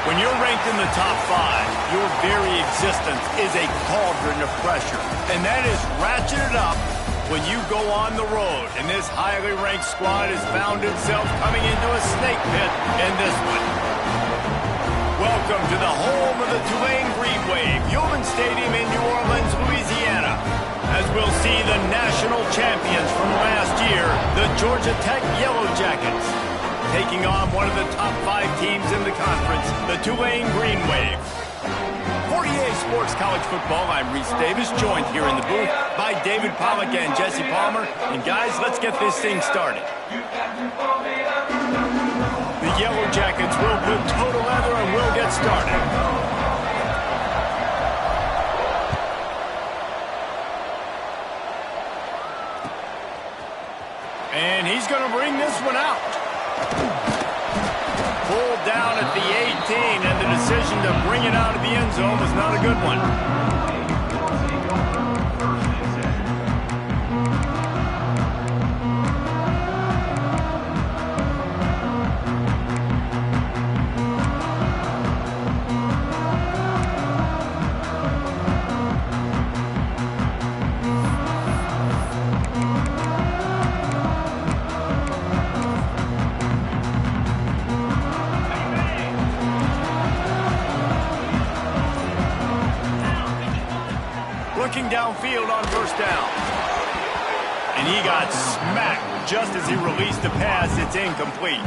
When you're ranked in the top 5, your very existence is a cauldron of pressure. And that is ratcheted up when you go on the road. And this highly ranked squad has found itself coming into a snake pit in this one. Welcome to the home of the Tulane Green Wave, Yulman Stadium in New Orleans, Louisiana, as we'll see the national champions from last year, the Georgia Tech Yellow Jackets, taking on one of the top 5 teams in the conference, the Tulane Green Wave. For EA Sports College Football, I'm Reese Davis, joined here in the booth by David Pollack and Jesse Palmer. And guys, let's get this thing started. The Yellow Jackets will put total leather and we'll get started. And he's going to bring this one out. Pulled down at the 18, and the decision to bring it out of the end zone was not a good one. Looking downfield on first down. And he got smacked just as he released the pass. It's incomplete.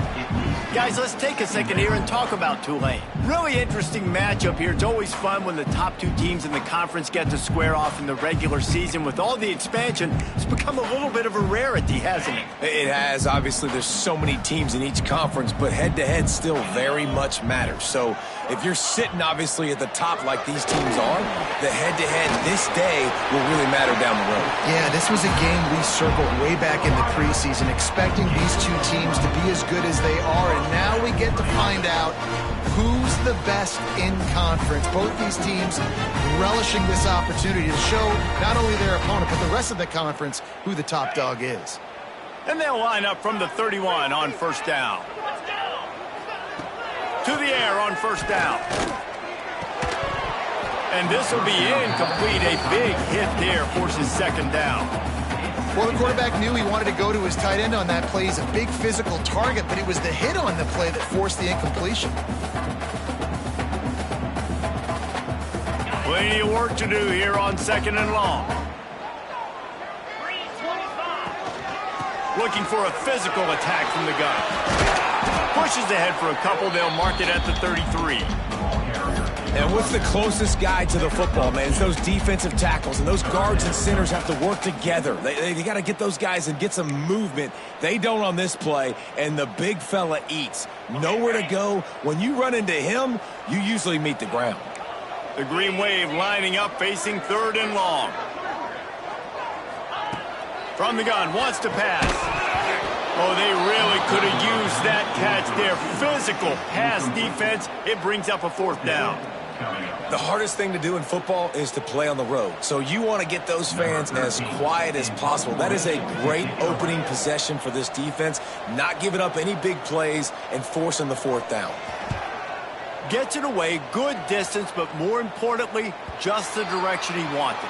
Guys, let's take a second here and talk about Tulane. Really interesting matchup here. It's always fun when the top 2 teams in the conference get to square off in the regular season. With all the expansion, it's become a little bit of a rarity, hasn't it? It has. Obviously, there's so many teams in each conference, but head-to-head still very much matters. So if you're sitting, obviously, at the top like these teams are, the head-to-head this day will really matter down the road. Yeah, this was a game we circled way back in the preseason, expecting these 2 teams to be as good as they are, and now we get to find out who's the best in conference. Both these teams relishing this opportunity to show not only their opponent, but the rest of the conference who the top dog is. And they'll line up from the 31 on first down. To the air on first down. And this will be incomplete. A big hit there forces second down. Well, the quarterback knew he wanted to go to his tight end on that play. He's a big physical target, but it was the hit on the play that forced the incompletion. Plenty of work to do here on second and long. Looking for a physical attack from the gun. Pushes ahead for a couple. They'll mark it at the 33. And what's the closest guy to the football, man? It's those defensive tackles, and those guards and centers have to work together. They got to get those guys and get some movement. They don't on this play, and the big fella eats. Nowhere to go. When you run into him, you usually meet the ground. The Green Wave lining up, facing third and long. From the gun, wants to pass. Oh, they really could have used that catch there. Physical pass defense. It brings up a fourth down. The hardest thing to do in football is to play on the road. So you want to get those fans as quiet as possible. That is a great opening possession for this defense. Not giving up any big plays and forcing the fourth down. Gets it away, good distance, but more importantly, just the direction he wanted.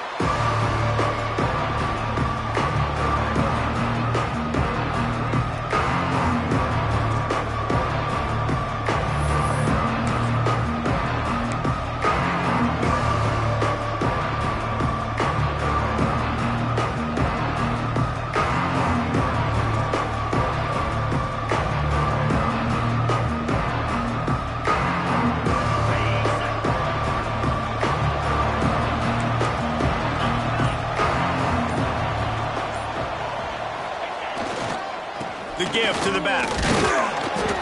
The give to the back.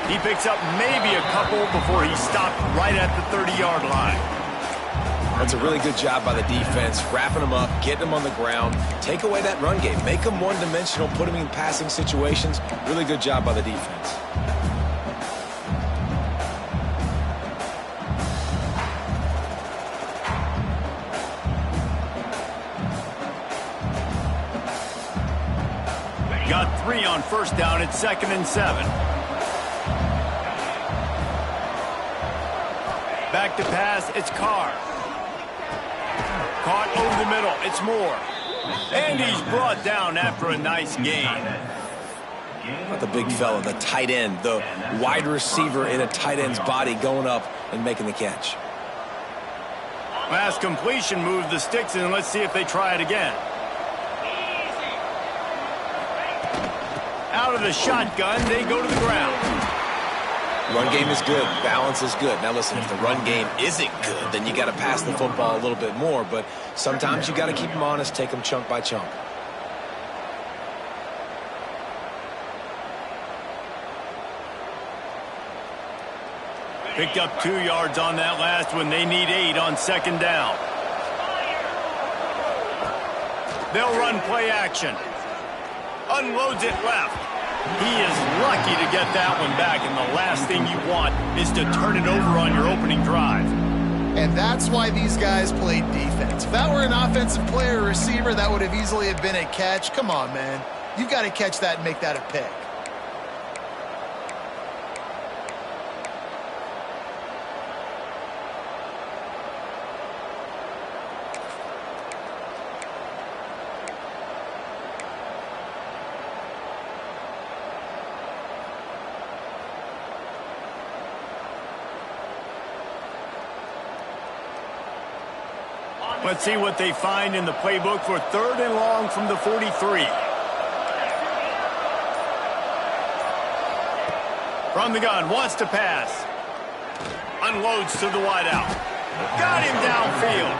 He picks up maybe a couple before he stopped right at the 30-yard line. That's a really good job by the defense, wrapping them up, getting them on the ground, take away that run game, make them one-dimensional, put them in passing situations. Really good job by the defense. Got 3 on first down. It's 2nd and 7. Back to pass, it's Carr. Caught over the middle, it's Moore. And he's brought down after a nice gain. The big fella, the tight end, the wide receiver in a tight end's body going up and making the catch. Last completion moved the sticks, and let's see if they try it again. Out of the shotgun, they go to the ground. Run game is good. Balance is good. Now listen, if the run game isn't good, then you got to pass the football a little bit more. But sometimes you got to keep them honest, take them chunk by chunk. Picked up 2 yards on that last one. They need 8 on second down. They'll run play action. Unloads it left. He is lucky to get that one back, and the last thing you want is to turn it over on your opening drive. And that's why these guys played defense. If that were an offensive player or receiver, that would have easily have been a catch. Come on, man. You've got to catch that and make that a pick. Let's see what they find in the playbook for 3rd and long from the 43. From the gun, wants to pass. Unloads to the wideout. Got him downfield.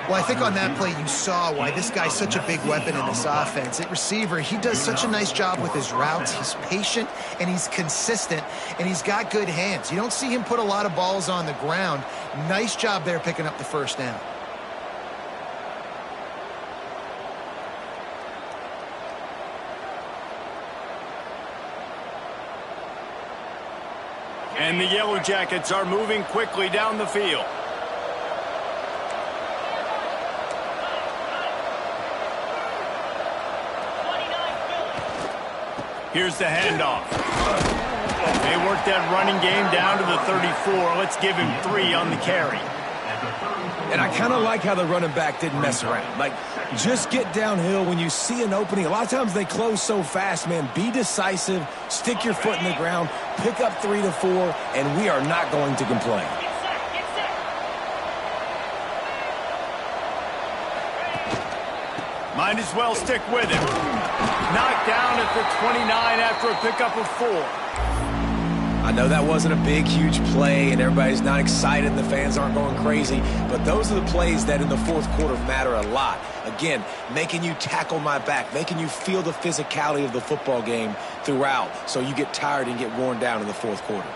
Well, I think on that play you saw why this guy's such a big weapon in this offense. At receiver, he does such a nice job with his routes. He's patient, and he's consistent, and he's got good hands. You don't see him put a lot of balls on the ground. Nice job there picking up the first down. And the Yellow Jackets are moving quickly down the field. Here's the handoff. They work that running game down to the 34. Let's give him 3 on the carry. And I kind of like how the running back didn't mess around. Like, just get downhill when you see an opening. A lot of times they close so fast, man. Be decisive, stick your foot in the ground, pick up 3 to 4, and we are not going to complain. Might as well stick with him. Knocked down at the 29 after a pickup of 4. I know that wasn't a big, huge play, and everybody's not excited, and the fans aren't going crazy, but those are the plays that in the fourth quarter matter a lot. Again, making you tackle my back, making you feel the physicality of the football game throughout, so you get tired and get worn down in the fourth quarter.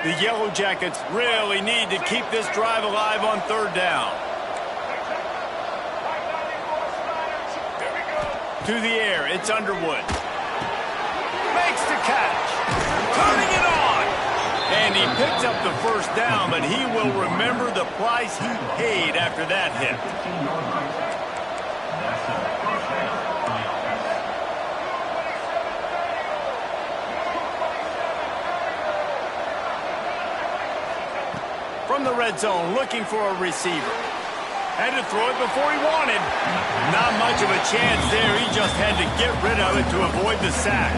The Yellow Jackets really need to keep this drive alive on 3rd down. To the air, it's Underwood. Makes the catch. Turning it on. And he picks up the first down, but he will remember the price he paid after that hit. From the red zone, looking for a receiver. Had to throw it before he wanted. Not much of a chance there. He just had to get rid of it to avoid the sack.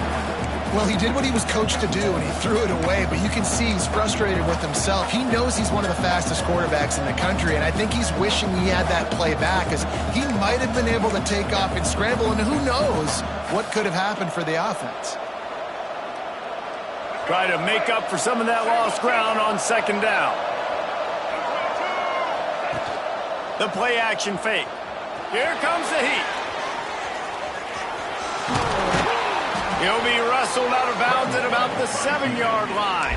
Well, he did what he was coached to do, and he threw it away, but you can see he's frustrated with himself. He knows he's one of the fastest quarterbacks in the country, and I think he's wishing he had that play back, because he might have been able to take off and scramble, and who knows what could have happened for the offense. Try to make up for some of that lost ground on 2nd down. The play action fake. Here comes the heat. He'll be wrestled out of bounds at about the 7-yard line.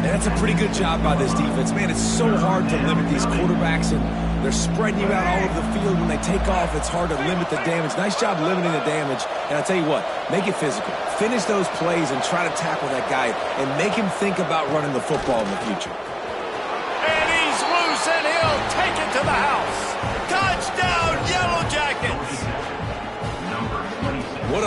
And that's a pretty good job by this defense. Man, it's so hard to limit these quarterbacks, and they're spreading you out all over the field. When they take off, it's hard to limit the damage. Nice job limiting the damage. And I tell you what, make it physical. Finish those plays and try to tackle that guy and make him think about running the football in the future. And he's loose, and he'll take it to the house. Touchdown, Yellow Jackets!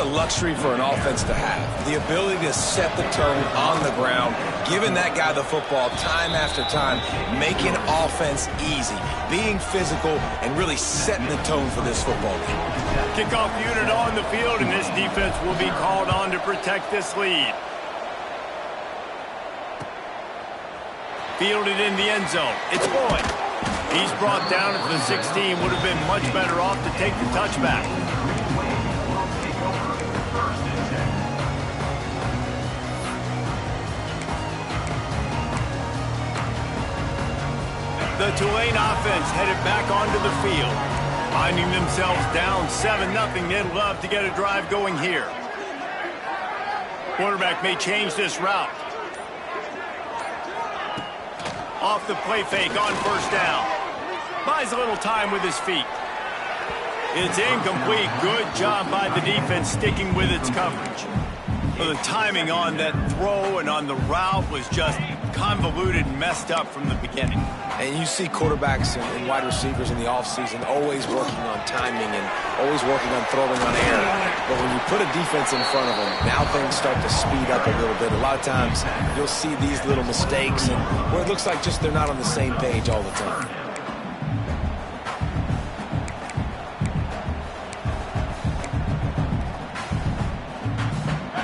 luxury for an offense to have. The ability to set the tone on the ground, giving that guy the football time after time, making offense easy, being physical, and really setting the tone for this football game. Kickoff unit on the field, and this defense will be called on to protect this lead. Fielded in the end zone. It's Boyd. He's brought down at the 16. Would have been much better off to take the touchback. The Tulane offense headed back onto the field. Finding themselves down 7-0, they'd love to get a drive going here. Quarterback may change this route. Off the play fake on first down. Buys a little time with his feet. It's incomplete. Good job by the defense sticking with its coverage. Well, the timing on that throw and on the route was just convoluted and messed up from the beginning. And you see quarterbacks and wide receivers in the offseason always working on timing and always working on throwing on air. But when you put a defense in front of them, now things start to speed up a little bit. A lot of times you'll see these little mistakes and where it looks like just they're not on the same page all the time.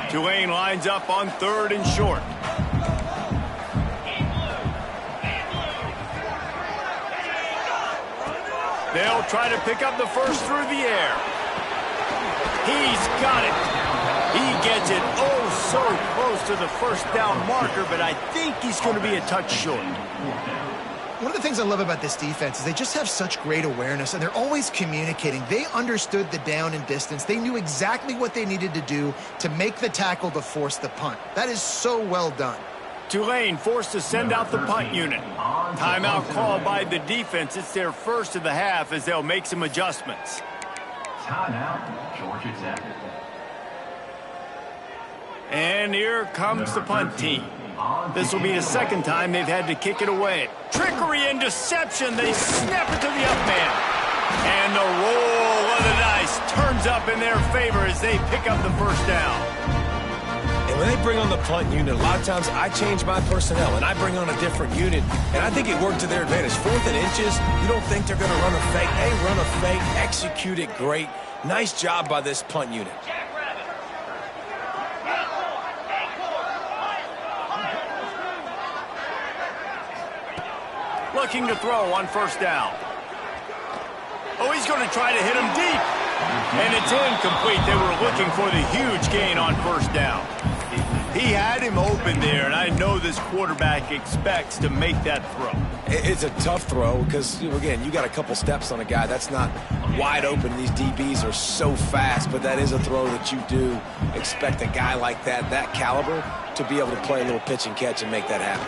Tulane lines up on 3rd and short. They'll try to pick up the first through the air. He's got it. He gets it oh so close to the first down marker, but I think he's going to be a touch short. One of the things I love about this defense is they just have such great awareness, and they're always communicating. They understood the down and distance. They knew exactly what they needed to do to make the tackle to force the punt. That is so well done. Tulane forced to send out the punt unit. Timeout called by the defense. It's their first of the half as they'll make some adjustments. Timeout, Georgia Tech. And here comes the punt team. This will be the second time they've had to kick it away. Trickery and deception. They snap it to the up man. And the roll of the dice turns up in their favor as they pick up the first down. And when they bring on the punt unit, a lot of times I change my personnel and I bring on a different unit. And I think it worked to their advantage. 4th and inches, you don't think they're going to run a fake. They run a fake, execute it great. Nice job by this punt unit. Looking to throw on first down. Oh, he's going to try to hit him deep. And it's incomplete. They were looking for the huge gain on first down. He had him open there, and I know this quarterback expects to make that throw. It's a tough throw because, again, you got a couple steps on a guy. That's not wide open. These DBs are so fast, but that is a throw that you do expect a guy like that caliber, to be able to play a little pitch and catch and make that happen.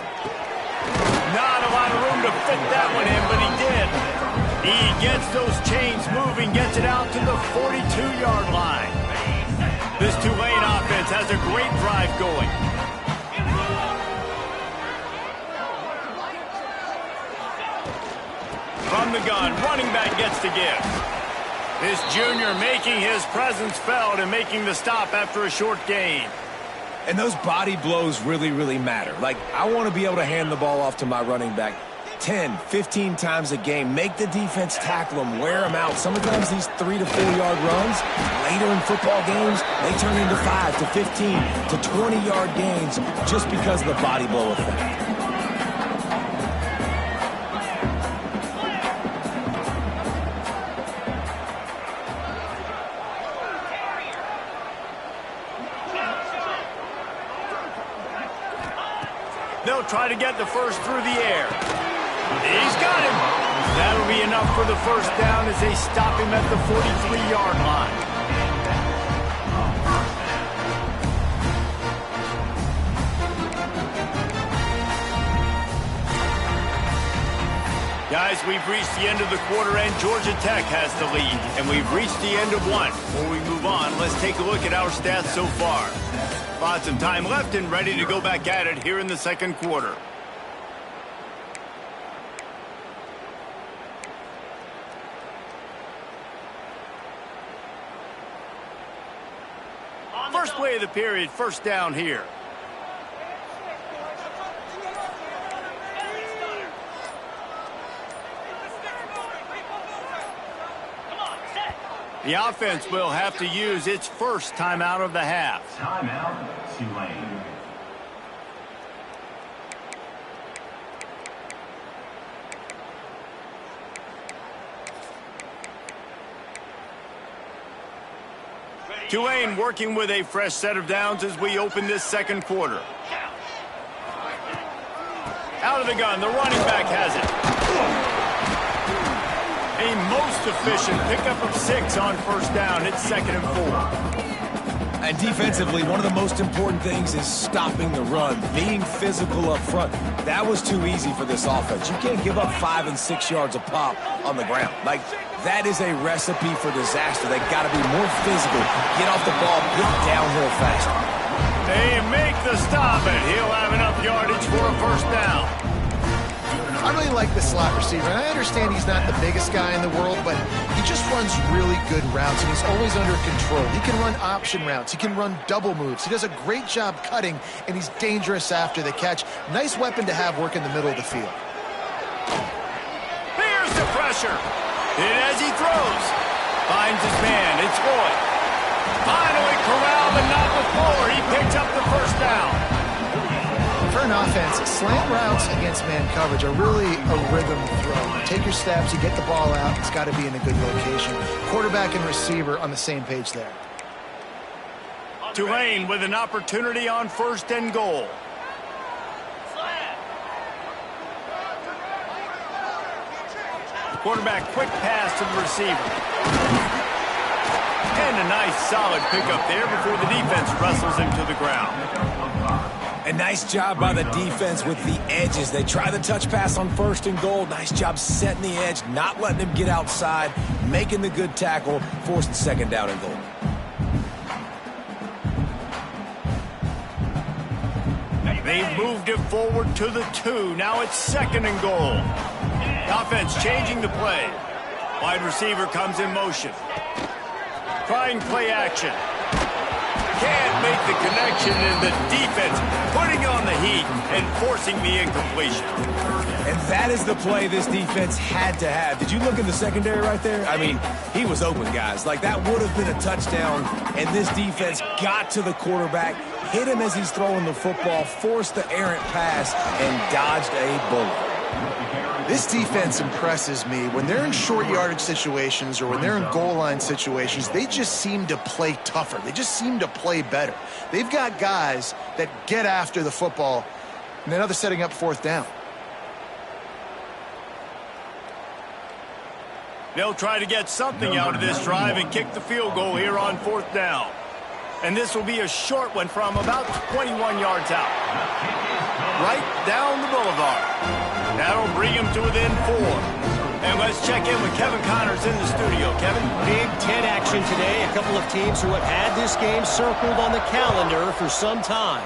Not a lot of room to fit that one in, but he did. He gets those chains moving, gets it out to the 42-yard line. This Tulane offense has a great drive going. From the gun, running back gets to give. This junior making his presence felt and making the stop after a short gain. And those body blows really, really matter. Like, I want to be able to hand the ball off to my running back 10, 15 times a game. Make the defense tackle them, wear them out. Sometimes these 3 to 4 yard runs, later in football games, they turn into 5 to 15 to 20 yard gains just because of the body blow effect. They'll try to get the first through the air. He's got him. That'll be enough for the first down as they stop him at the 43-yard line. Guys, we've reached the end of the quarter, and Georgia Tech has the lead. And we've reached the end of one. Before we move on, let's take a look at our stats so far. Lots of time left and ready to go back at it here in the second quarter. First play of the period, first down here. The offense will have to use its first timeout of the half. Timeout, Tulane. Tulane working with a fresh set of downs as we open this second quarter. Out of the gun, the running back has it. A most efficient pickup of 6 on first down. It's 2nd and 4. And defensively, one of the most important things is stopping the run, being physical up front. That was too easy for this offense. You can't give up 5 and 6 yards a pop on the ground. Like, that is a recipe for disaster. They got to be more physical, get off the ball, get downhill fast. They make the stop, and he'll have enough yardage for a first down. I really like the slot receiver, and I understand he's not the biggest guy in the world, but he just runs really good routes, and he's always under control. He can run option routes. He can run double moves. He does a great job cutting, and he's dangerous after the catch. Nice weapon to have work in the middle of the field. Here's the pressure. And as he throws, finds his man. It's Boyd. Finally corralled, but not before. He picks up the first down. For an offense, slant routes against man coverage are really a rhythm throw. You take your steps, you get the ball out, it's got to be in a good location. Quarterback and receiver on the same page there. Tulane with an opportunity on 1st and goal. Quarterback, quick pass to the receiver. And a nice solid pickup there before the defense wrestles him to the ground. A nice job by the defense with the edges. They try the touch pass on 1st and goal. Nice job setting the edge, not letting him get outside, making the good tackle, forcing 2nd down and goal. They've moved it forward to the 2. Now it's 2nd and goal. The offense changing the play. Wide receiver comes in motion. Trying play action. Can't make the connection, and the defense putting on the heat and forcing the incompletion. And that is the play this defense had to have. Did you look in the secondary right there? I mean, he was open, guys. Like, that would have been a touchdown, and this defense got to the quarterback, hit him as he's throwing the football, forced the errant pass, and dodged a bullet. This defense impresses me. When they're in short yardage situations or when they're in goal line situations, they just seem to play tougher. They just seem to play better. They've got guys that get after the football, and now they're setting up 4th down. They'll try to get something out of this drive and kick the field goal here on 4th down. And this will be a short one from about 21 yards out. Right down the boulevard. That'll bring him to within 4. And let's check in with Kevin Connors in the studio. Kevin? Big Ten action today. A couple of teams who have had this game circled on the calendar for some time.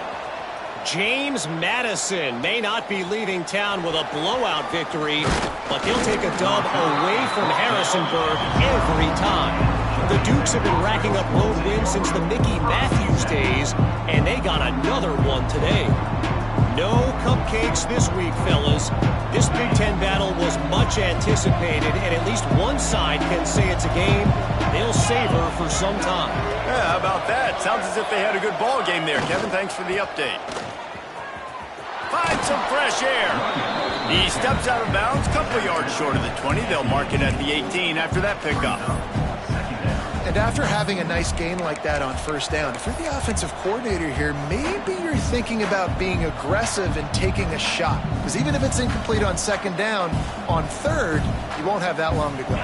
James Madison may not be leaving town with a blowout victory, but he'll take a dub away from Harrisonburg every time. The Dukes have been racking up road wins since the Mickey Matthews days, and they got another one today. No cupcakes this week, fellas. This Big Ten battle was much anticipated, and at least one side can say it's a game they'll savor for some time. Yeah, how about that? Sounds as if they had a good ball game there, Kevin. Thanks for the update. Find some fresh air. He steps out of bounds, couple yards short of the 20. They'll mark it at the 18 after that pickup. And after having a nice gain like that on 1st down, if you're the offensive coordinator here, maybe you're thinking about being aggressive and taking a shot. Because even if it's incomplete on 2nd down, on 3rd, you won't have that long to go.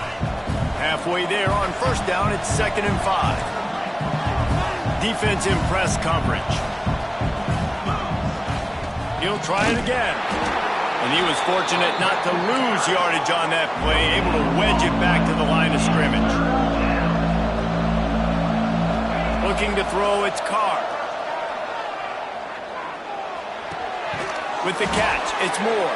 Halfway there on 1st down, it's 2nd and 5. Defense in press coverage. He'll try it again. And he was fortunate not to lose yardage on that play, able to wedge it back to the line of scrimmage. Looking to throw, it's Carr. With the catch, it's Moore.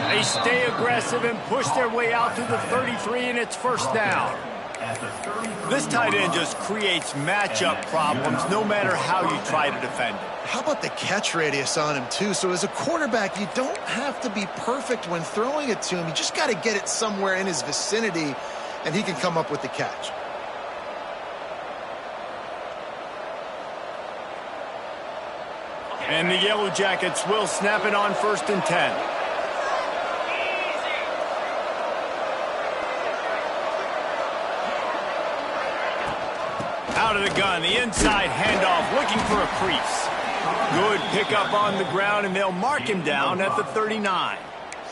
They stay aggressive and push their way out to the 33, and it's 1st down. At the 33. This tight end just creates matchup problems no matter how you try to defend it. How about the catch radius on him, too? So as a quarterback, you don't have to be perfect when throwing it to him. You just got to get it somewhere in his vicinity, and he can come up with the catch. And the Yellow Jackets will snap it on 1st and 10. Out of the gun, the inside handoff, looking for a crease. Good pickup on the ground, and they'll mark him down at the 39.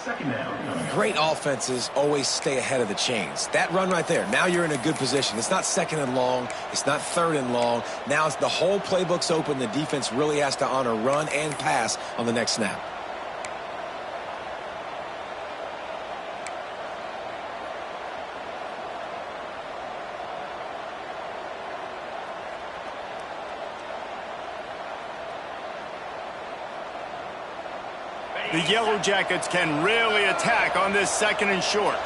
Second down. Great offenses always stay ahead of the chains. That run right there, now you're in a good position. It's not 2nd and long. It's not 3rd and long. Now it's the whole playbook's open. The defense really has to honor run and pass on the next snap. The Yellow Jackets can really attack on this 2nd and short.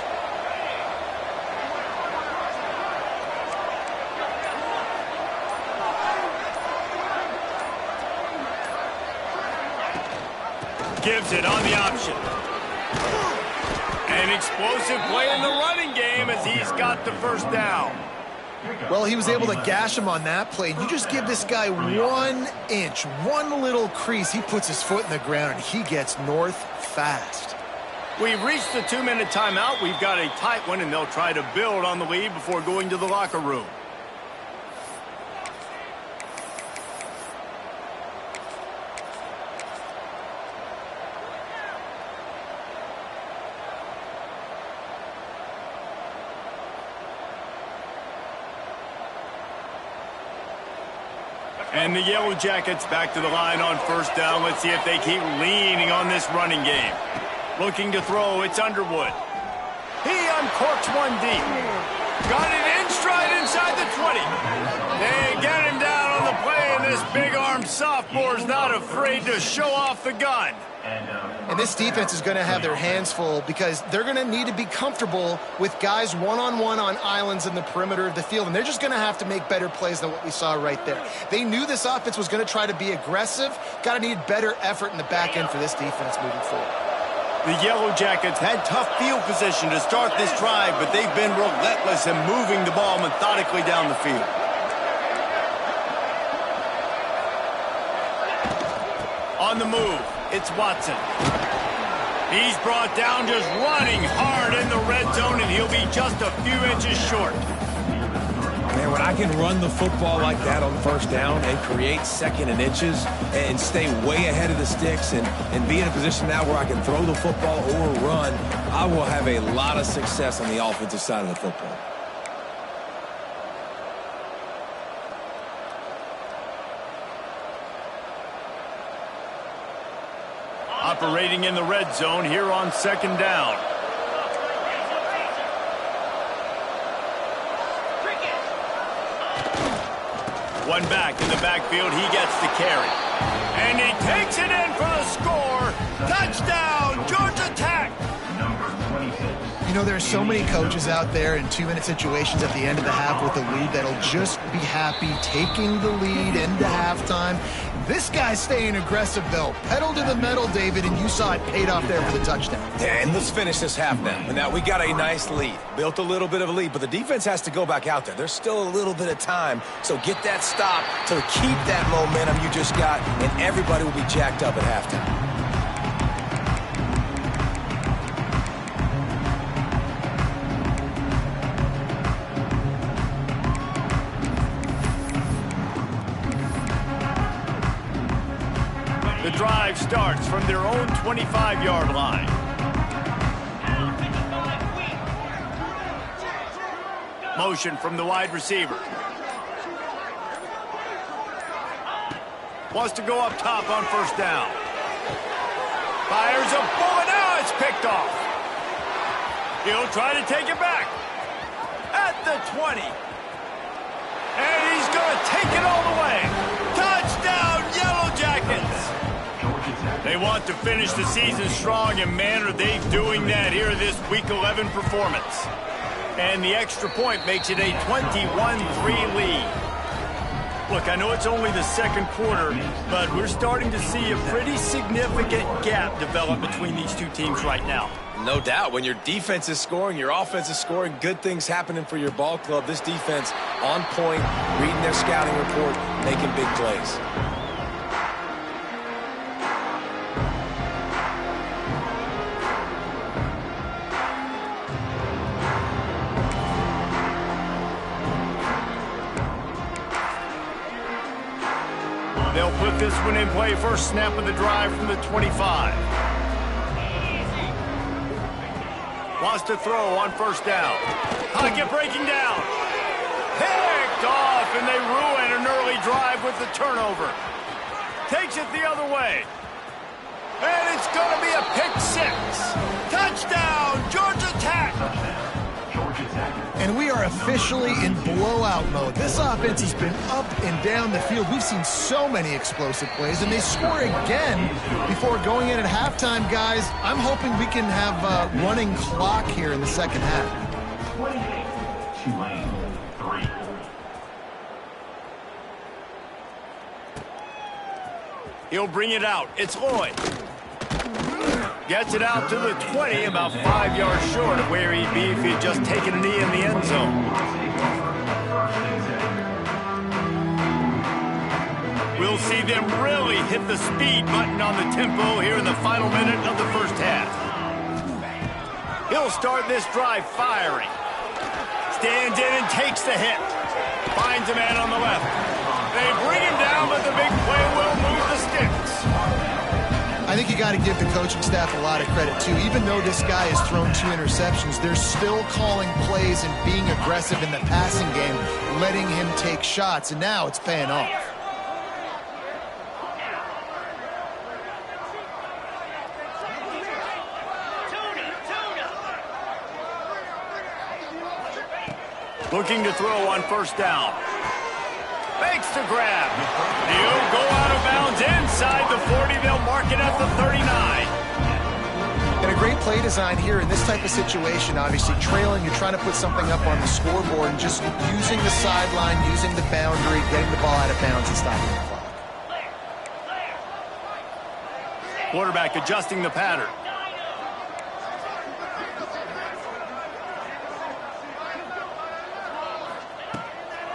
Gives it on the option. An explosive play in the running game as he's got the 1st down. Well, he was able to gash him on that play. You just give this guy 1 inch, one little crease. He puts his foot in the ground, and he gets north fast. We've reached the 2-minute timeout. We've got a tight one, and they'll try to build on the lead before going to the locker room. And the Yellow Jackets back to the line on 1st down. Let's see if they keep leaning on this running game. Looking to throw, it's Underwood. He uncorks one deep. Got it in stride inside the 20. They get him down on the play, and this big-armed sophomore's not afraid to show off the gun. And this defense is going to have their hands full because they're going to need to be comfortable with guys one-on-one on islands in the perimeter of the field, and they're just going to have to make better plays than what we saw right there. They knew this offense was going to try to be aggressive. Got to need better effort in the back end for this defense moving forward. The Yellow Jackets had tough field position to start this drive, but they've been relentless in moving the ball methodically down the field. On the move, it's Watson. He's brought down just running hard in the red zone, and he'll be just a few inches short. Man, when I can run the football like that on 1st down and create 2nd and inches and stay way ahead of the sticks and be in a position now where I can throw the football or run, I will have a lot of success on the offensive side of the football. Operating in the red zone here on 2nd down. One back in the backfield, he gets the carry. And he takes it in for the score. Touchdown, Georgia Tech. You know, there's so many coaches out there in 2-minute situations at the end of the half with the lead that'll just be happy taking the lead into halftime. This guy's staying aggressive, though. Pedal to the metal, David, and you saw it paid off there for the touchdown. Yeah, and let's finish this half now. And now we got a nice lead. Built a little bit of a lead, but the defense has to go back out there. There's still a little bit of time. So get that stop to keep that momentum you just got, and everybody will be jacked up at halftime. The drive starts from their own 25-yard line. Motion from the wide receiver. Wants to go up top on 1st down. Fires a bullet. Now it's picked off. He'll try to take it back. At the 20. And he's going to take it all the way. Touchdown, Yellow Jackets. They want to finish the season strong, and man, are they doing that here this Week 11 performance. And the extra point makes it a 21-3 lead. Look, I know it's only the second quarter, but we're starting to see a pretty significant gap develop between these two teams right now. No doubt. When your defense is scoring, your offense is scoring, good things happening for your ball club. This defense on point, reading their scouting report, making big plays. They'll put this one in play. First snap of the drive from the 25. Wants to throw on first down. Pocket breaking down. Picked off, and they ruin an early drive with the turnover. Takes it the other way. And it's going to be a pick six. Touchdown, Georgia Tech. And we are officially in blowout mode. This offense has been up and down the field. We've seen so many explosive plays, and they score again before going in at halftime, guys. I'm hoping we can have a running clock here in the second half. 28, Tulane 3. He'll bring it out. It's Lloyd. Gets it out to the 20, about 5 yards short of where he'd be if he'd just taken a knee in the end zone. We'll see them really hit the speed button on the tempo here in the final minute of the first half. He'll start this drive firing. Stands in and takes the hit. Finds a man on the left. They bring him down, but the big play will move the sticks. I think you got to give the coaching staff a lot of credit, too. Even though this guy has thrown 2 interceptions, they're still calling plays and being aggressive in the passing game, letting him take shots, and now it's paying off. Looking to throw on first down. Makes the grab. He'll go out of bounds inside the 40. They'll mark it at the 39. And a great play design here in this type of situation. Obviously, trailing, you're trying to put something up on the scoreboard and just using the sideline, using the boundary, getting the ball out of bounds and stopping the clock. Quarterback adjusting the pattern.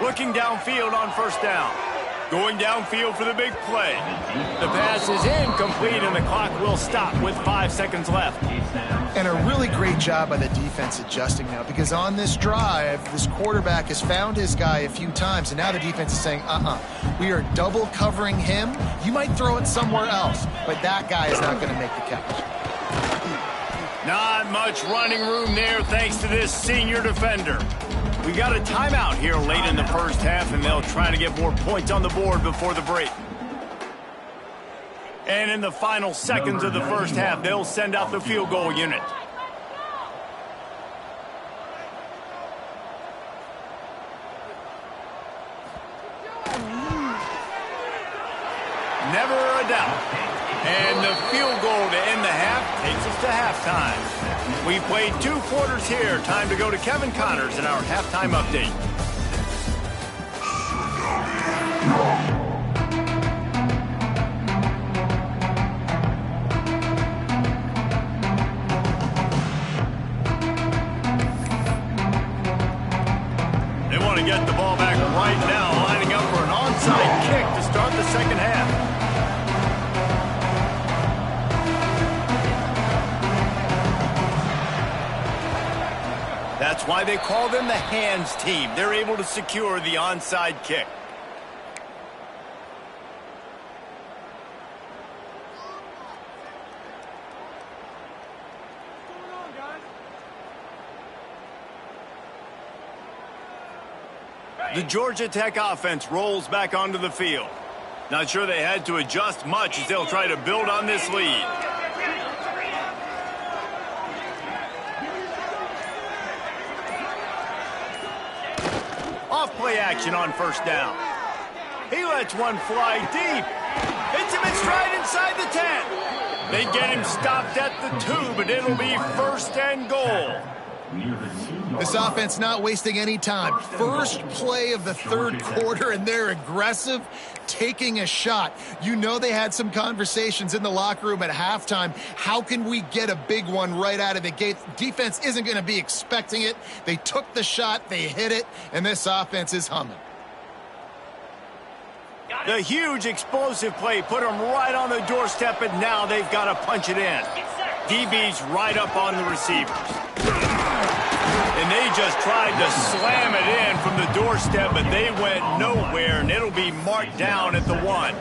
Looking downfield on first down. Going downfield for the big play. The pass is incomplete, and the clock will stop with 5 seconds left. And a really great job by the defense adjusting now, because on this drive, this quarterback has found his guy a few times, and now the defense is saying, we are double covering him. You might throw it somewhere else, but that guy is not going to make the catch. Not much running room there thanks to this senior defender. We got a timeout here late in the first half, and they'll try to get more points on the board before the break. And in the final seconds of the first half, they'll send out the field goal unit. Never a doubt. And the field goal to end the half takes us to halftime. We've played 2 quarters here. Time to go to Kevin Connors in our halftime update. They want to get the ball back right now, lining up for an onside kick to start the second half. That's why they call them the hands team. They're able to secure the onside kick. The Georgia Tech offense rolls back onto the field. Not sure they had to adjust much as they'll try to build on this lead. Off-play action on first down. He lets one fly deep. Hits him in stride inside the 10. They get him stopped at the 2, but it'll be first and goal. near the 2-yard This line. offense not wasting any time. First play of the third quarter, and they're aggressive, taking a shot. You know they had some conversations in the locker room at halftime. How can we get a big one right out of the gate? Defense isn't going to be expecting it. They took the shot, they hit it, and this offense is humming. The huge explosive play put them right on the doorstep, and now they've got to punch it in. DB's right up on the receivers. And they just tried to slam it in from the doorstep, but they went nowhere, and it'll be marked down at the 1.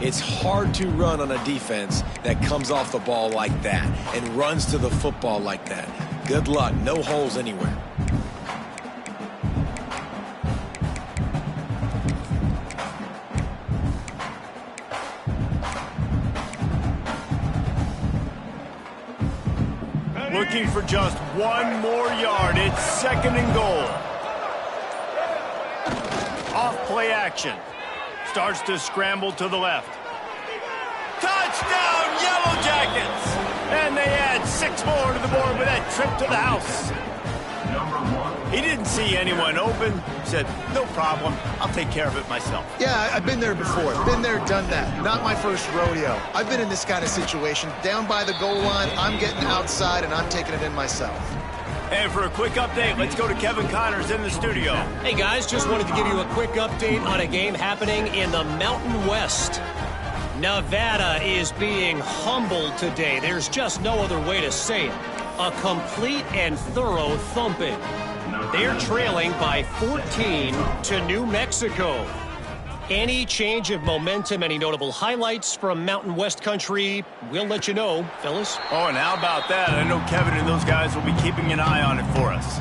It's hard to run on a defense that comes off the ball like that and runs to the football like that. Good luck. No holes anywhere. Looking for just one more yard. It's 2nd and goal. Off play action. Starts to scramble to the left. Touchdown, Yellow Jackets! And they add 6 more to the board with that trip to the house. He didn't see anyone open. Said, no problem. I'll take care of it myself. Yeah, I've been there before. Been there, done that. Not my first rodeo. I've been in this kind of situation. Down by the goal line, I'm getting outside, and I'm taking it in myself. And for a quick update, let's go to Kevin Connors in the studio. Hey, guys, just wanted to give you a quick update on a game happening in the Mountain West. Nevada is being humbled today. There's just no other way to say it. A complete and thorough thumping. They're trailing by 14 to New Mexico. Any change of momentum, any notable highlights from Mountain West country, we'll let you know, fellas. Oh, and how about that? I know Kevin and those guys will be keeping an eye on it for us.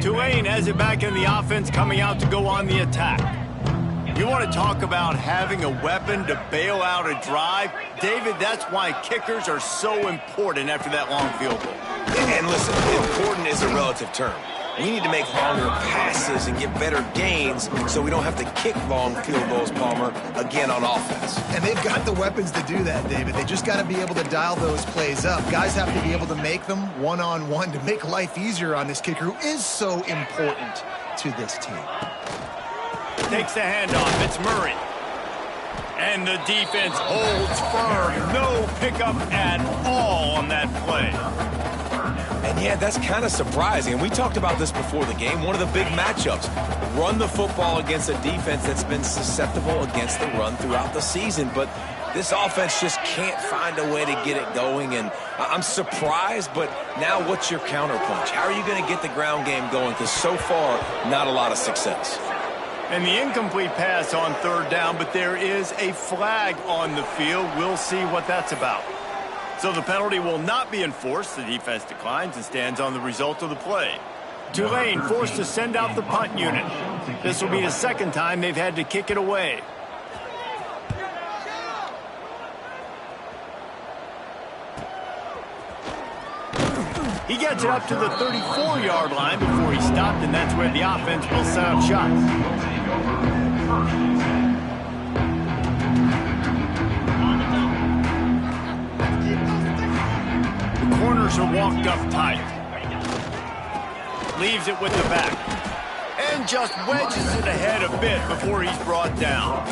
Tulane has it back in the offense, coming out to go on the attack. You want to talk about having a weapon to bail out a drive? David, that's why kickers are so important after that long field goal. And listen, important is a relative term. We need to make longer passes and get better gains so we don't have to kick long field goals, Palmer, again on offense. And they've got the weapons to do that, David. They just got to be able to dial those plays up. Guys have to be able to make them one-on-one to make life easier on this kicker who is so important to this team. Takes the handoff. It's Murray. And the defense holds firm. No pickup at all on that play. And yeah, that's kind of surprising. And we talked about this before the game. One of the big matchups. Run the football against a defense that's been susceptible against the run throughout the season. But this offense just can't find a way to get it going. And I'm surprised, but now what's your counterpunch? How are you going to get the ground game going? Because so far, not a lot of success. And the incomplete pass on 3rd down, but there is a flag on the field. We'll see what that's about. So the penalty will not be enforced. The defense declines and stands on the result of the play. Tulane forced to send out the punt unit. This will be the 2nd time they've had to kick it away. He gets it up to the 34-yard line before he stopped, and that's where the offense will set up shots. The corners are walked up tight. Leaves it with the back. And just wedges it ahead a bit before he's brought down.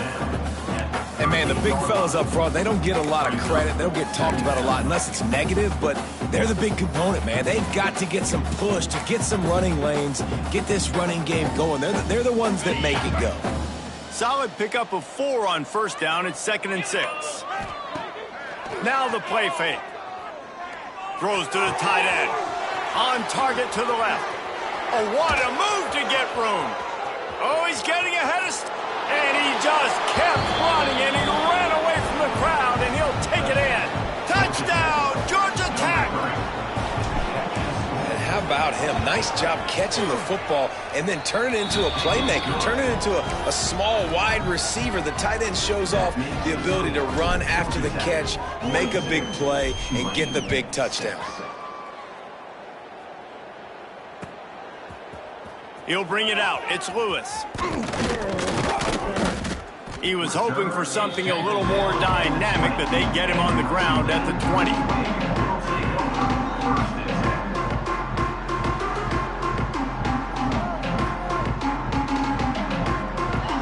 And, man, the big fellas up front, they don't get a lot of credit. They don't get talked about a lot unless it's negative, but they're the big component, man. They've got to get some push, to get some running lanes, get this running game going. They're the ones that make it go. Solid pickup of 4 on 1st down. It's 2nd and 6. Now the play fake. Throws to the tight end. On target to the left. Oh, what a move to get room. Oh, he's getting ahead of... And he just kept running, and he ran away from the crowd, and he'll take it in. Touchdown, Georgia Tech! And how about him? Nice job catching the football and then turn it into a playmaker, turn it into a small, wide receiver. The tight end shows off the ability to run after the catch, make a big play, and get the big touchdown. He'll bring it out. It's Lewis. He was hoping for something a little more dynamic, but they get him on the ground at the 20.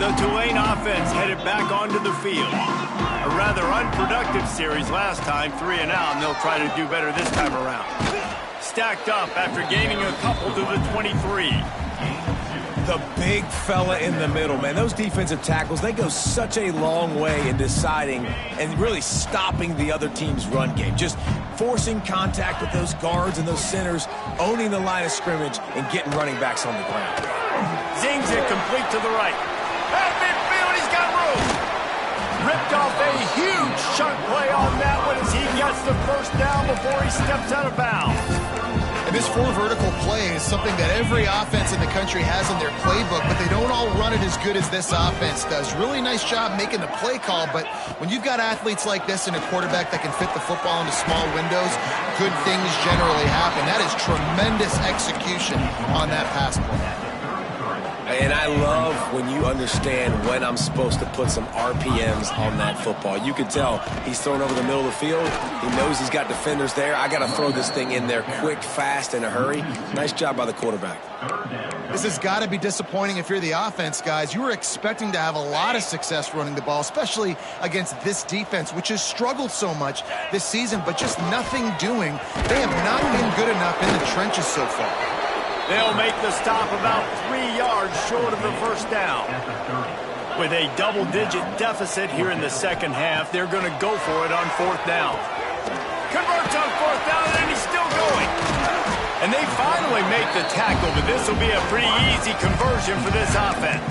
The Tulane offense headed back onto the field. A rather unproductive series last time, 3 and out, and they'll try to do better this time around. Stacked up after gaining a couple to the 23. The big fella in the middle, man. Those defensive tackles, they go such a long way in deciding and really stopping the other team's run game. Just forcing contact with those guards and those centers, owning the line of scrimmage, and getting running backs on the ground. Zings it complete to the right. At midfield, he's got room. Ripped off a huge chunk play on that one as he gets the first down before he steps out of bounds. And this 4 vertical play is something that every offense in the country has in their playbook, but they don't all run it as good as this offense does. Really nice job making the play call, but when you've got athletes like this and a quarterback that can fit the football into small windows, good things generally happen. That is tremendous execution on that pass play. And I love when you understand when I'm supposed to put some RPMs on that football. You can tell he's thrown over the middle of the field. He knows he's got defenders there. I got to throw this thing in there quick, fast, in a hurry. Nice job by the quarterback. This has got to be disappointing if you're the offense, guys. You were expecting to have a lot of success running the ball, especially against this defense, which has struggled so much this season, but just nothing doing. They have not been good enough in the trenches so far. They'll make the stop about 3 yards short of the first down. With a double-digit deficit here in the second half, they're going to go for it on 4th down. Converts on 4th down, and he's still going. And they finally make the tackle, but this will be a pretty easy conversion for this offense.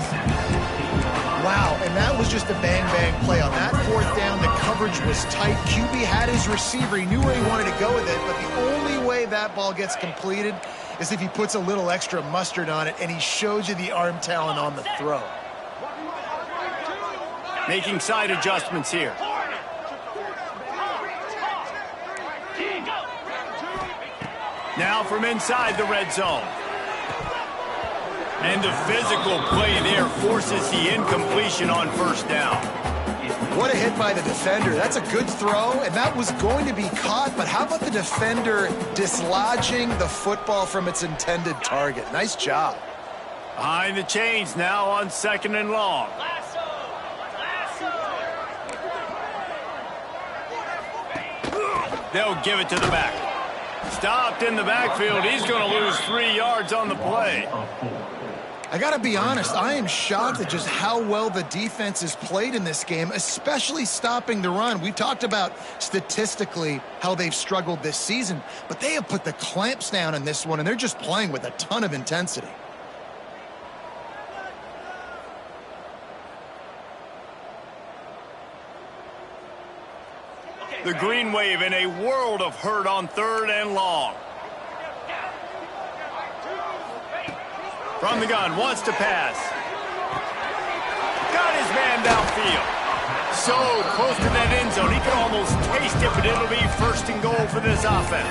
Wow, and that was just a bang-bang play. On that 4th down, the coverage was tight. QB had his receiver. He knew where he wanted to go with it, but the only way that ball gets completed is if he puts a little extra mustard on it, and he shows you the arm talent on the throw. Making side adjustments here. Now from inside the red zone. And the physical play there forces the incompletion on 1st down. What a hit by the defender. That's a good throw, and that was going to be caught, but how about the defender dislodging the football from its intended target? Nice job. Behind the chains now on 2nd and long. They'll give it to the back. Stopped in the backfield. He's going to lose 3 yards on the play. I got to be honest, I am shocked at just how well the defense has played in this game, especially stopping the run. We talked about statistically how they've struggled this season, but they have put the clamps down in this one, and they're just playing with a ton of intensity. The green wave in a world of hurt on 3rd and long. From the gun, wants to pass. Got his man downfield. So close to that end zone, he can almost taste it, but it'll be 1st and goal for this offense.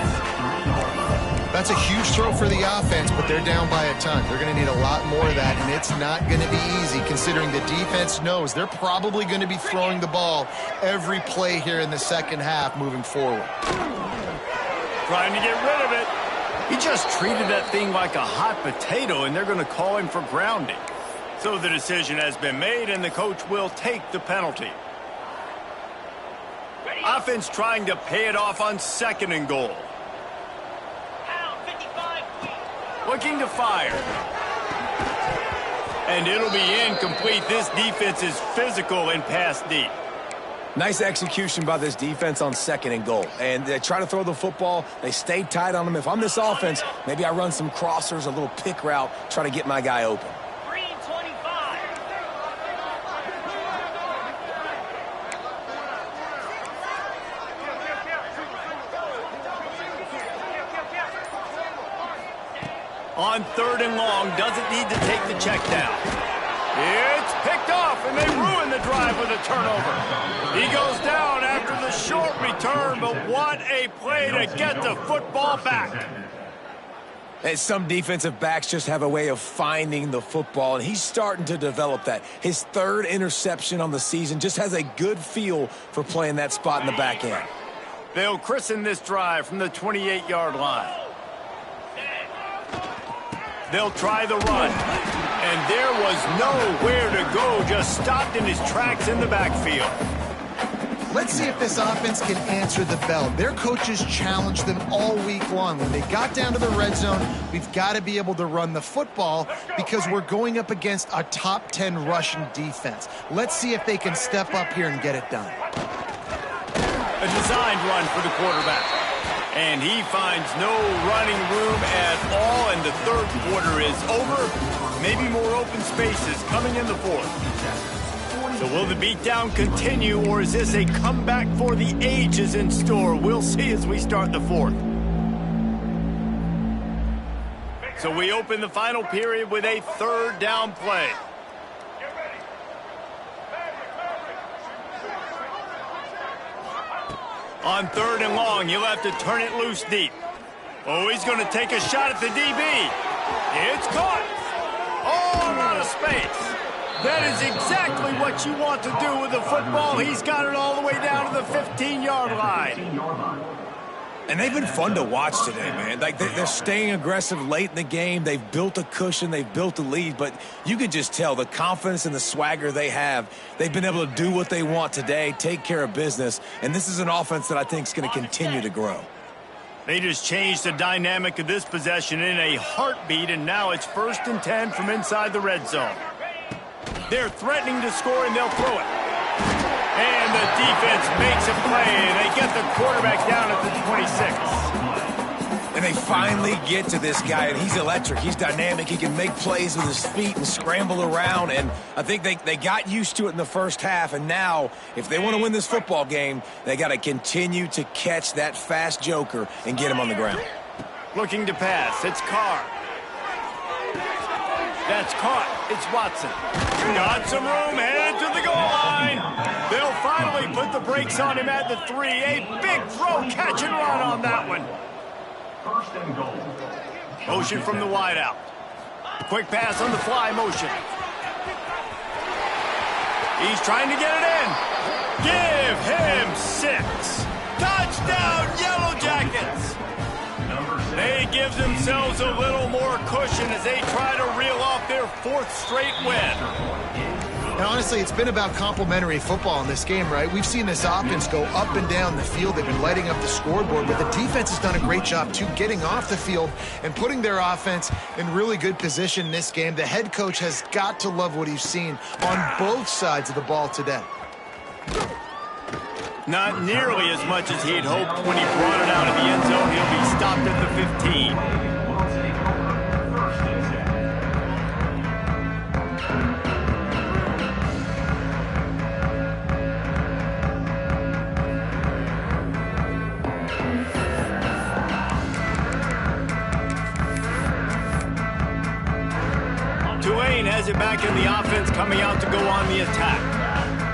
That's a huge throw for the offense, but they're down by a ton. They're going to need a lot more of that, and it's not going to be easy considering the defense knows they're probably going to be throwing the ball every play here in the second half moving forward. Trying to get rid of it. He just treated that thing like a hot potato, and they're going to call him for grounding. So the decision has been made, and the coach will take the penalty. Offense trying to pay it off on 2nd and goal. Looking to fire. And it'll be incomplete. This defense is physical and pass deep. Nice execution by this defense on 2nd and goal. And they try to throw the football. They stay tight on them. If I'm this offense, maybe I run some crossers, a little pick route, try to get my guy open. On 3rd and long, doesn't need to take the check down. It's picked off, and they ruin the drive with a turnover. He goes down after the short return, but what a play to get the football back. And some defensive backs just have a way of finding the football, and he's starting to develop that. His third interception on the season, just has a good feel for playing that spot in the back end. They'll christen this drive from the 28-yard line. They'll try the run. And there was nowhere to go, just stopped in his tracks in the backfield. Let's see if this offense can answer the bell. Their coaches challenged them all week long. When they got down to the red zone, we've got to be able to run the football because we're going up against a top 10 rushing defense. Let's see if they can step up here and get it done. A designed run for the quarterback. And he finds no running room at all, and the third quarter is over. Maybe more open spaces coming in the fourth. So will the beatdown continue, or is this a comeback for the ages in store? We'll see as we start the fourth. So we open the final period with a third down play. On third and long, he'll have to turn it loose deep. Oh, he's going to take a shot at the DB. It's caught. Oh, out of space. That is exactly what you want to do with the football. He's got it all the way down to the 15-yard line. And they've been fun to watch today, man. Like, they're staying aggressive late in the game. They've built a cushion. They've built a lead. But you can just tell the confidence and the swagger they have. They've been able to do what they want today, take care of business. And this is an offense that I think is going to continue to grow. They just changed the dynamic of this possession in a heartbeat, and now it's 1st and 10 from inside the red zone. They're threatening to score, and they'll throw it. And the defense makes a play, and they get the quarterback down at the 26. And they finally get to this guy, and he's electric. He's dynamic. He can make plays with his feet and scramble around, and I think they got used to it in the first half, and now if they want to win this football game, they got to continue to catch that fast joker and get him on the ground. Looking to pass. It's Carr. That's caught. It's Watson. Got some room, headed to the goal line. They'll finally put the brakes on him at the 3. A big throw, catch and run on that one. Motion from the wideout. Quick pass on the fly motion. He's trying to get it in. Give him 6. Touchdown, Yellow Jackets. They give themselves a little more cushion as they try to reel off their 4th straight win. Now, honestly, it's been about complementary football in this game, right? We've seen this offense go up and down the field. They've been lighting up the scoreboard, but the defense has done a great job, too, getting off the field and putting their offense in really good position in this game. The head coach has got to love what he's seen on both sides of the ball today. Not nearly as much as he'd hoped when he brought it out of the end zone. He'll be stopped at the 15. Tulane has it back in the offense, coming out to go on the attack.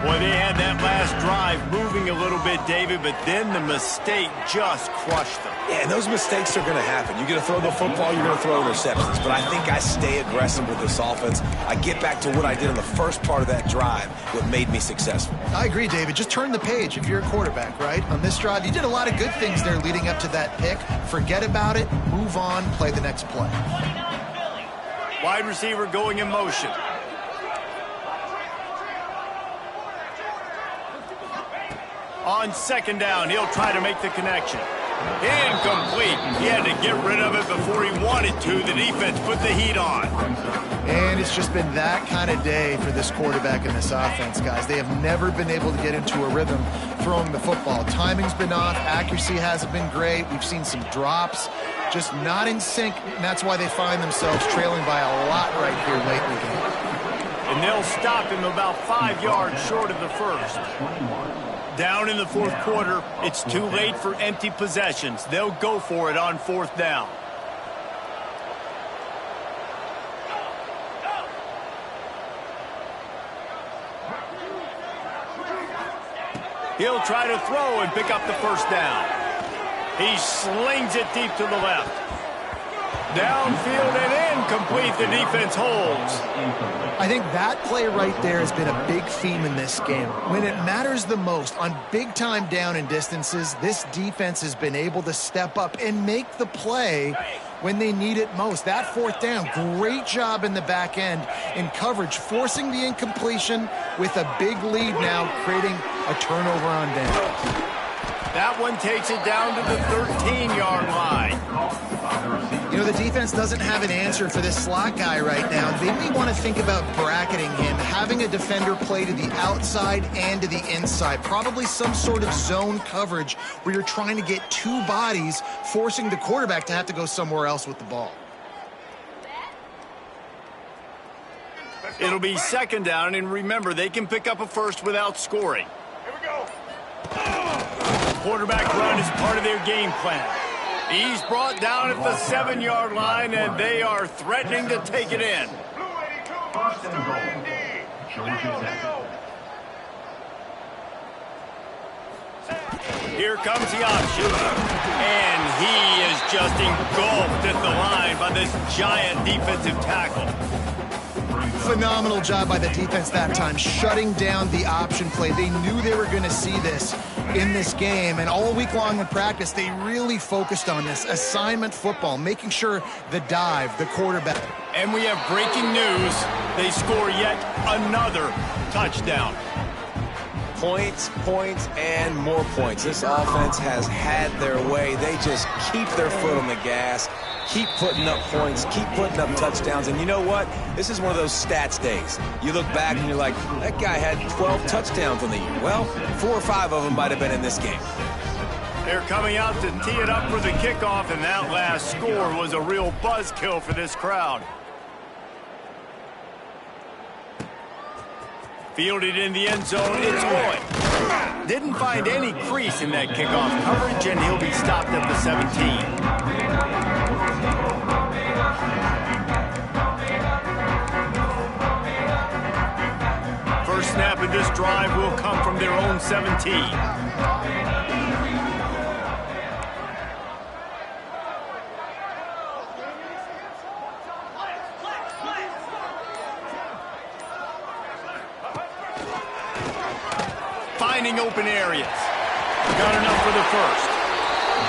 Boy, they had that last drive moving a little bit, David, but then the mistake just crushed them. Yeah, and those mistakes are going to happen. You're going to throw the football, you're going to throw interceptions. But I think I stay aggressive with this offense. I get back to what I did in the first part of that drive, what made me successful. I agree, David. Just turn the page if you're a quarterback, right? On this drive, you did a lot of good things there leading up to that pick. Forget about it, move on, play the next play. Wide receiver going in motion. On 2nd down, he'll try to make the connection. Incomplete. He had to get rid of it before he wanted to. The defense put the heat on. And it's just been that kind of day for this quarterback and this offense, guys. They have never been able to get into a rhythm throwing the football. Timing's been off. Accuracy hasn't been great. We've seen some drops. Just not in sync, and that's why they find themselves trailing by a lot right here late in the game. And they'll stop him about 5 yards short of the first. Down in the 4th quarter, it's too late for empty possessions. They'll go for it on 4th down. He'll try to throw and pick up the 1st down. He slings it deep to the left. Downfield and incomplete. The defense holds. I think that play right there has been a big theme in this game. When it matters the most, on big-time down and distances, this defense has been able to step up and make the play when they need it most. That fourth down, great job in the back end in coverage, forcing the incompletion with a big lead now, creating a turnover on down. That one takes it down to the 13-yard line. You know, the defense doesn't have an answer for this slot guy right now. They may want to think about bracketing him, having a defender play to the outside and to the inside. Probably some sort of zone coverage where you're trying to get two bodies, forcing the quarterback to have to go somewhere else with the ball. It'll be second down, and remember, they can pick up a first without scoring. Here we go. Quarterback run is part of their game plan. He's brought down at the 7-yard line, and they are threatening to take it in. First and goal. Georgia's end. Here comes the option, and he is just engulfed at the line by this giant defensive tackle. Phenomenal job by the defense that time, shutting down the option play. They knew they were going to see this in this game, and all week long in practice, they really focused on this assignment football, making sure the dive, the quarterback. And we have breaking news. They score yet another touchdown. Points, points, and more points. This offense has had their way. They just keep their foot on the gas, keep putting up points, keep putting up touchdowns. And you know what? This is one of those stats days. You look back and you're like, that guy had 12 touchdowns on the year. Well, 4 or 5 of them might have been in this game. They're coming out to tee it up for the kickoff, and that last score was a real buzzkill for this crowd. Fielded in the end zone, it's Lloyd. Didn't find any crease in that kickoff coverage, and he'll be stopped at the 17. First snap of this drive will come from their own 17. Finding open areas. Got enough for the first.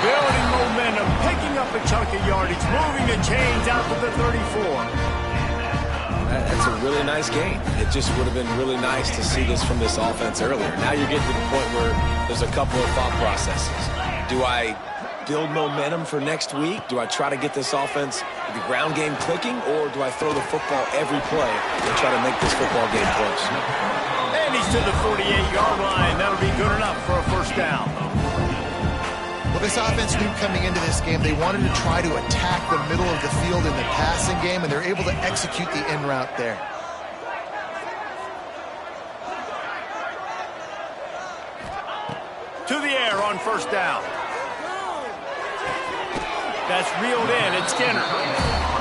Building momentum, picking up a chunk of yardage, moving the chains out to the 34. That's a really nice game. It just would have been really nice to see this from this offense earlier. Now you're getting to the point where there's a couple of thought processes. Do I build momentum for next week? Do I try to get this offense, the ground game clicking, or do I throw the football every play and try to make this football game close? And he's to the 48-yard line. That'll be good enough for a first down. Well, this offense knew coming into this game they wanted to try to attack the middle of the field in the passing game, and they're able to execute the in route there. To the air on first down. That's reeled in. It's Skinner.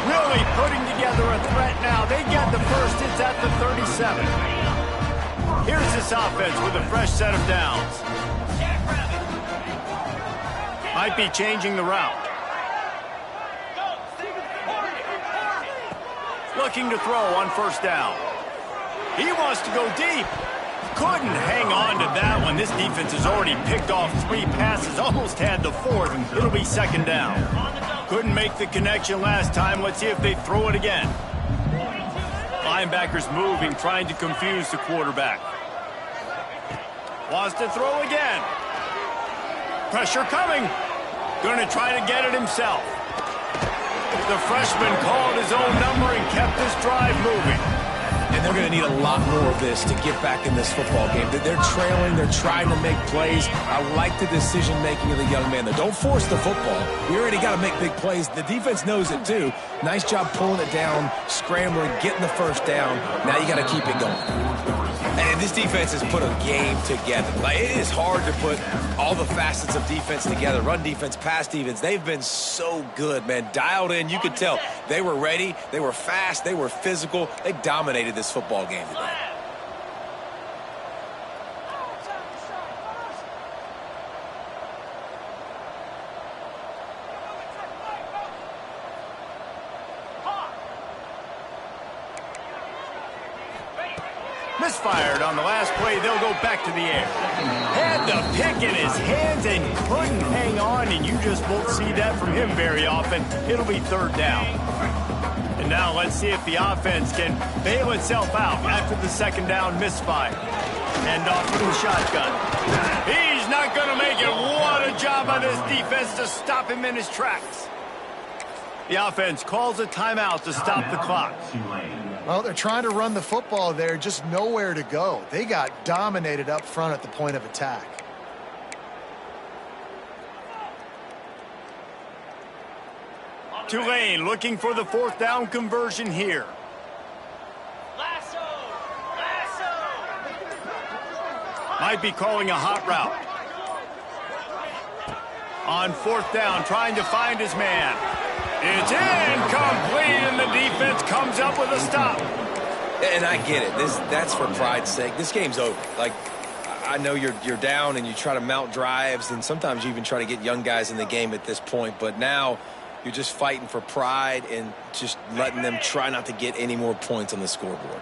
Really putting together a threat now. They get the first. It's at the 37. Here's this offense with a fresh set of downs. Might be changing the route. Looking to throw on first down. He wants to go deep. Couldn't hang on to that one. This defense has already picked off 3 passes, almost had the 4th. It'll be second down. Couldn't make the connection last time. Let's see if they throw it again. Linebackers moving, trying to confuse the quarterback. Wants to throw again. Pressure coming. Going to try to get it himself. The freshman called his own number and kept this drive moving. And they're going to need a lot more of this to get back in this football game. They're trailing. They're trying to make plays. I like the decision-making of the young man there. Don't force the football. We already got to make big plays. The defense knows it, too. Nice job pulling it down, scrambling, getting the first down. Now you got to keep it going. And this defense has put a game together. Like, it is hard to put all the facets of defense together. Run defense, pass defense. They've been so good, man. Dialed in. You could tell they were ready. They were fast. They were physical. They dominated this football game today. Misfired on the last play. They'll go back to the air. Had the pick in his hands and couldn't hang on, and you just won't see that from him very often. It'll be third down. And now let's see if the offense can bail itself out after the second down misfire. And off with the shotgun. He's not going to make it. What a job by this defense to stop him in his tracks. The offense calls a timeout to stop the clock. Well, they're trying to run the football there, just nowhere to go. They got dominated up front at the point of attack. Tulane looking for the fourth down conversion here. Might be calling a hot route. On fourth down, trying to find his man. It's incomplete, and the defense comes up with a stop. And I get it. That's for pride's sake. This game's over. Like, I know you're down and you try to mount drives, and sometimes you even try to get young guys in the game at this point. But now you're just fighting for pride and just letting them try not to get any more points on the scoreboard.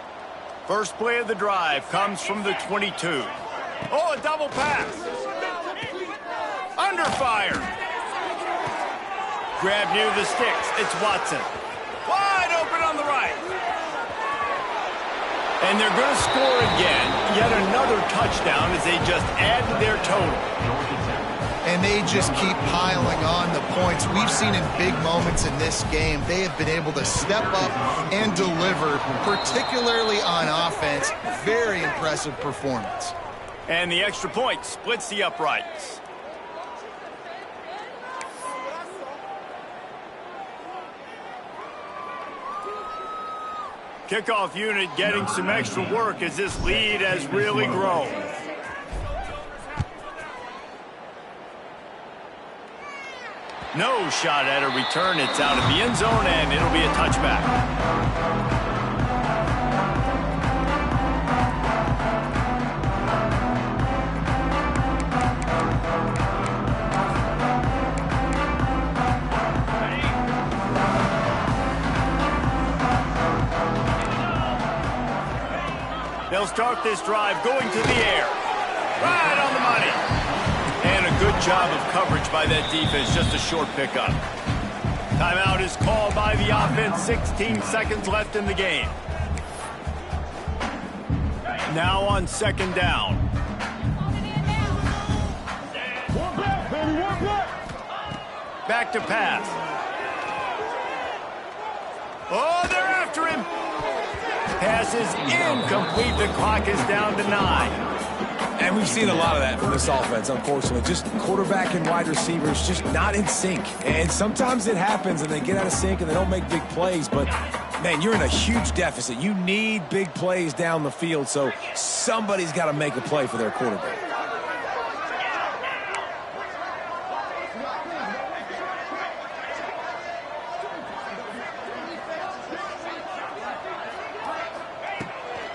First play of the drive comes from the 22. Oh, a double pass. Under fire. Grab near the sticks. It's Watson. Wide open on the right. And they're going to score again. Yet another touchdown as they just add to their total. And they just keep piling on the points. We've seen in big moments in this game, they have been able to step up and deliver, particularly on offense. Very impressive performance. And the extra point splits the uprights. Kickoff unit getting some extra work as this lead has really grown. No shot at a return. It's out of the end zone, and it'll be a touchback. They'll start this drive going to the air. Right on the money. And a good job of coverage by that defense. Just a short pickup. Timeout is called by the offense. 16 seconds left in the game. Now on second down. Back to pass. Oh, they're after him. Pass is incomplete. The clock is down to 9. And we've seen a lot of that from this offense, unfortunately. Just quarterback and wide receivers just not in sync. And sometimes it happens and they get out of sync and they don't make big plays. But, man, you're in a huge deficit. You need big plays down the field, so somebody's got to make a play for their quarterback.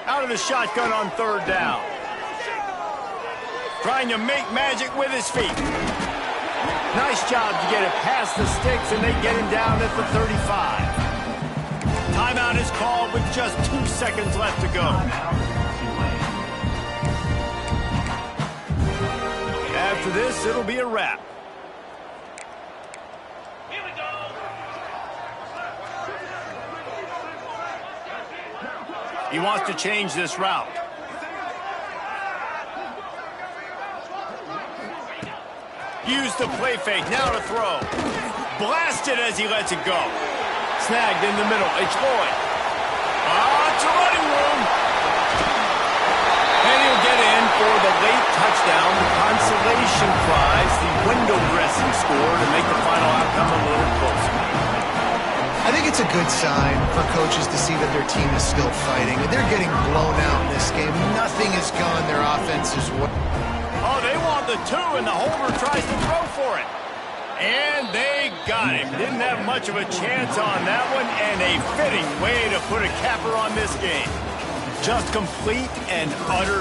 Out of the shotgun on third down. Trying to make magic with his feet. Nice job to get it past the sticks, and they get him down at the 35. Timeout is called with just 2 seconds left to go. After this, it'll be a wrap. He wants to change this route. Use the play fake, now to throw. Blasted as he lets it go. Snagged in the middle, it's Lloyd. It's a running room. And he'll get in for the late touchdown, the consolation prize, the window dressing score to make the final outcome a little closer. I think it's a good sign for coaches to see that their team is still fighting. They're getting blown out in this game. Nothing has gone their offense's way. Oh, they want the 2, and the holder tries to throw for it. And they got him. Didn't have much of a chance on that one, and a fitting way to put a capper on this game. Just complete and utter